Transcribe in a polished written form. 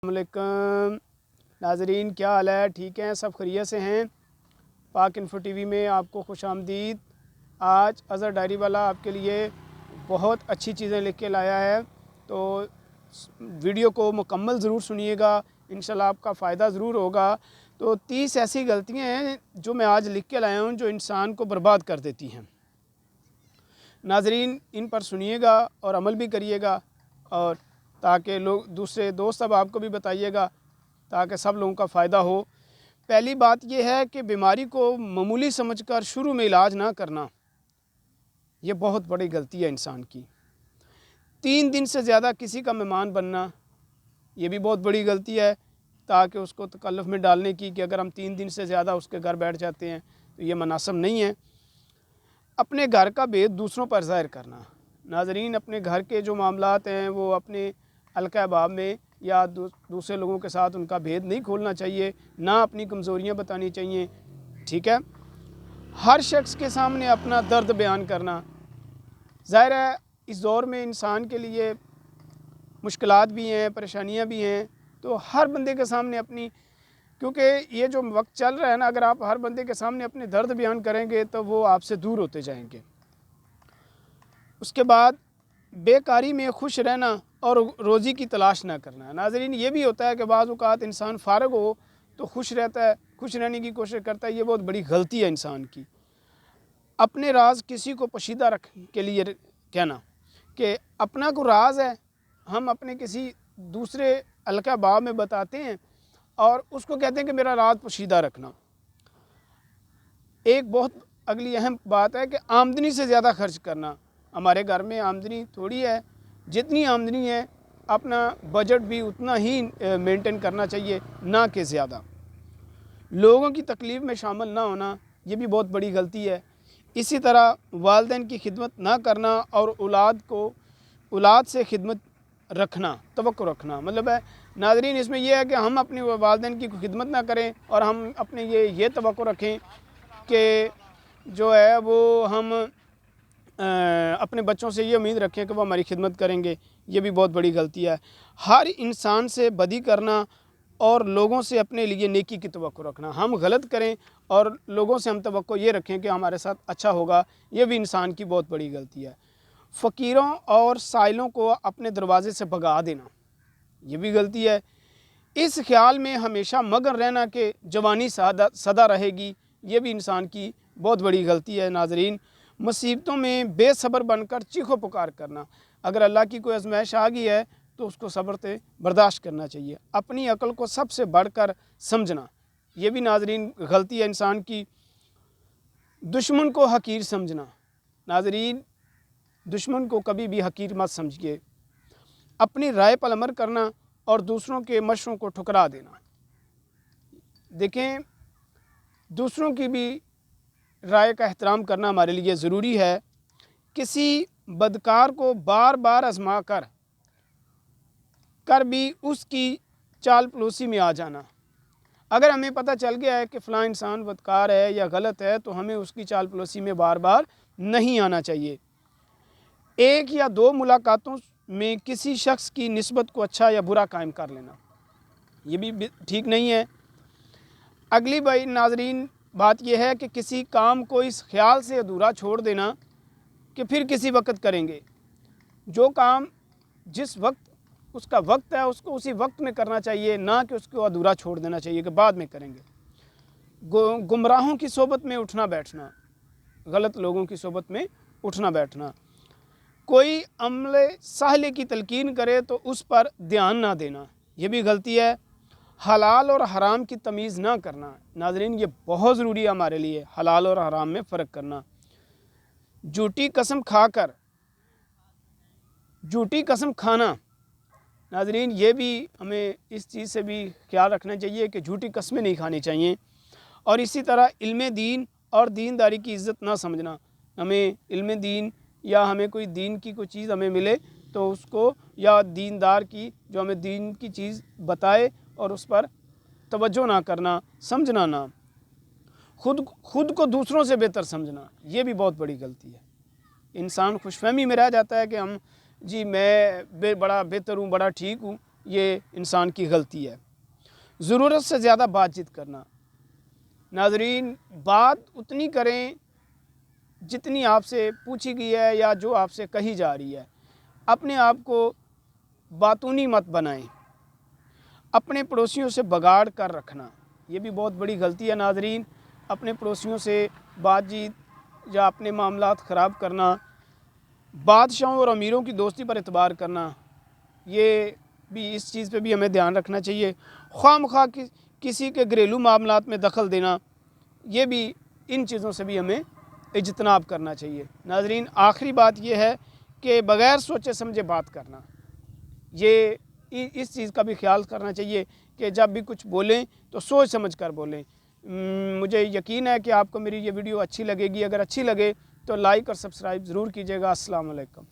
अस्सलामुअलैकुम नाज़रीन, क्या हाल है? ठीक हैं, सब खैरियत से हैं? पाक इन्फो टीवी में आपको खुश आमदीद। आज अज़हर डायरी वाला आपके लिए बहुत अच्छी चीज़ें लिख के लाया है, तो वीडियो को मुकम्मल ज़रूर सुनिएगा, इंशाल्लाह आपका फ़ायदा ज़रूर होगा। तो 30 ऐसी गलतियां हैं जो मैं आज लिख के लाया हूँ जो इंसान को बर्बाद कर देती हैं। नाज़रीन, इन पर सुनिएगा और अमल भी करिएगा, और ताकि लोग दूसरे दोस्त अब आपको भी बताइएगा ताकि सब लोगों का फ़ायदा हो। पहली बात यह है कि बीमारी को मामूली समझकर शुरू में इलाज ना करना, ये बहुत बड़ी गलती है इंसान की। 3 दिन से ज़्यादा किसी का मेहमान बनना, ये भी बहुत बड़ी गलती है, ताकि उसको तकल्लुफ़ में डालने की कि अगर हम 3 दिन से ज़्यादा उसके घर बैठ जाते हैं तो ये मुनासिब नहीं है। अपने घर का भेद दूसरों पर ज़ाहिर करना। नाज़रीन, अपने घर के जो मामलात हैं वो अपने हल्का अहबाब में या दूसरे लोगों के साथ उनका भेद नहीं खोलना चाहिए, ना अपनी कमज़ोरियाँ बतानी चाहिए, ठीक है। हर शख्स के सामने अपना दर्द बयान करना, ज़ाहिर है इस दौर में इंसान के लिए मुश्किलात भी हैं, परेशानियाँ भी हैं, तो हर बंदे के सामने अपनी, क्योंकि ये जो वक्त चल रहा है ना, अगर आप हर बंदे के सामने अपने दर्द बयान करेंगे तो वो आपसे दूर होते जाएंगे। उसके बाद बेकारी में खुश रहना और रोज़ी की तलाश ना करना। नाज़रीन, ये भी होता है कि बाज़ औक़ात इंसान फ़ारग हो तो खुश रहता है, खुश रहने की कोशिश करता है, ये बहुत बड़ी गलती है इंसान की। अपने राज किसी को पोशीदा रखने के लिए कहना कि अपना को राज है, हम अपने किसी दूसरे हल्का बाब में बताते हैं और उसको कहते हैं कि मेरा राज पोशीदा रखना। एक बहुत अगली अहम बात है कि आमदनी से ज़्यादा खर्च करना। हमारे घर में आमदनी थोड़ी है, जितनी आमदनी है अपना बजट भी उतना ही मेंटेन करना चाहिए, ना कि ज़्यादा। लोगों की तकलीफ़ में शामिल ना होना, ये भी बहुत बड़ी गलती है। इसी तरह वालिदैन की खिदमत ना करना और औलाद से खिदमत रखना, तवक्को रखना। मतलब है नाज़रीन, इसमें यह है कि हम अपने वालिदैन की खिदमत ना करें और हम अपने ये तवक्को रखें कि जो है वो हम अपने बच्चों से ये उम्मीद रखें कि वो हमारी खिदमत करेंगे, ये भी बहुत बड़ी गलती है। हर इंसान से बदी करना और लोगों से अपने लिए नेकी की तवक्को रखना। हम गलत करें और लोगों से हम तवक्को ये रखें कि हमारे साथ अच्छा होगा, ये भी इंसान की बहुत बड़ी गलती है। फ़कीरों और साइलों को अपने दरवाज़े से भगा देना, ये भी गलती है। इस ख्याल में हमेशा मगन रहना कि जवानी सदा रहेगी, ये भी इंसान की बहुत बड़ी गलती है। नाज़रीन, मुसीबतों में बेसब्र बनकर चीखो पुकार करना। अगर अल्लाह की कोई आज़माइश आ गई है तो उसको सब्र से बर्दाश्त करना चाहिए। अपनी अक्ल को सबसे बढ़कर समझना, ये भी नाज़रीन गलती है इंसान की। दुश्मन को हकीर समझना। नाज़रीन, दुश्मन को कभी भी हकीर मत समझिए। अपनी राय पर अमल करना और दूसरों के मशवरों को ठुकरा देना। देखें, दूसरों की भी राय का एहतराम करना हमारे लिए ज़रूरी है। किसी बदकार को बार बार आजमा कर भी उसकी चाल पलूसी में आ जाना। अगर हमें पता चल गया है कि फ़लाँ इंसान बदकार है या गलत है तो हमें उसकी चाल पलूसी में बार बार नहीं आना चाहिए। 1 या 2 मुलाकातों में किसी शख्स की निस्बत को अच्छा या बुरा कायम कर लेना, ये भी ठीक नहीं है। अगली भाई नाज़रीन बात यह है कि किसी काम को इस ख्याल से अधूरा छोड़ देना कि फिर किसी वक्त करेंगे। जो काम जिस वक्त उसका वक्त है उसको उसी वक्त में करना चाहिए, ना कि उसको अधूरा छोड़ देना चाहिए कि बाद में करेंगे। गुमराहों की सोबत में उठना बैठना, गलत लोगों की सोबत में उठना बैठना। कोई अमले साहले की तलकीन करे तो उस पर ध्यान ना देना, ये भी गलती है। हलाल और हराम की तमीज़ ना करना। नाज़रीन, ये बहुत ज़रूरी है हमारे लिए, हलाल और हराम में फ़र्क करना। झूठी कसम खाना। नाज़रीन, ये भी हमें इस चीज़ से भी ख्याल रखना चाहिए कि झूठी कस्में नहीं खानी चाहिए। और इसी तरह इल्म दीन और दीनदारी की इज़्ज़त ना समझना। हमें इल्म दीन या हमें कोई दीन की कोई चीज़ हमें मिले तो उसको, या दीनदार की जो हमें दीन की चीज़ बताए और उस पर तवज्जो ना करना, समझना ना। खुद को दूसरों से बेहतर समझना, ये भी बहुत बड़ी गलती है। इंसान खुशफहमी में रह जाता है कि हम जी मैं बड़ा बेहतर हूँ, बड़ा ठीक हूँ, یہ انسان کی غلطی ہے۔ ضرورت سے زیادہ بات چیت کرنا، ناظرین بات اتنی کریں جتنی آپ سے پوچھی گئی ہے یا جو آپ سے کہی جا رہی ہے، اپنے آپ کو باتونی مت بنائیں۔ اپنے پڑوسیوں سے بگاڑ کر رکھنا، یہ بھی بہت بڑی غلطی ہے ناظرین، اپنے پڑوسیوں سے بات چیت یا اپنے معاملات خراب کرنا، بادشاہوں اور امیروں کی دوستی پر اعتبار کرنا، یہ بھی اس چیز پہ بھی ہمیں دھیان رکھنا چاہیے۔ خواہ مخواہ کسی کے گھریلو معاملات میں دخل دینا، یہ بھی ان چیزوں سے بھی ہمیں اجتناب کرنا چاہیے۔ ناظرین آخری بات یہ ہے کہ بغیر سوچے سمجھے بات کرنا، یہ اس چیز کا بھی خیال کرنا چاہیے کہ جب بھی کچھ بولیں تو سوچ سمجھ کر بولیں۔ مجھے یقین ہے کہ آپ کو میری یہ ویڈیو اچھی لگے گی، اگر اچھی لگے تو لائک اور سبسکرائب ضرور کیجیے گا۔ السلام علیکم۔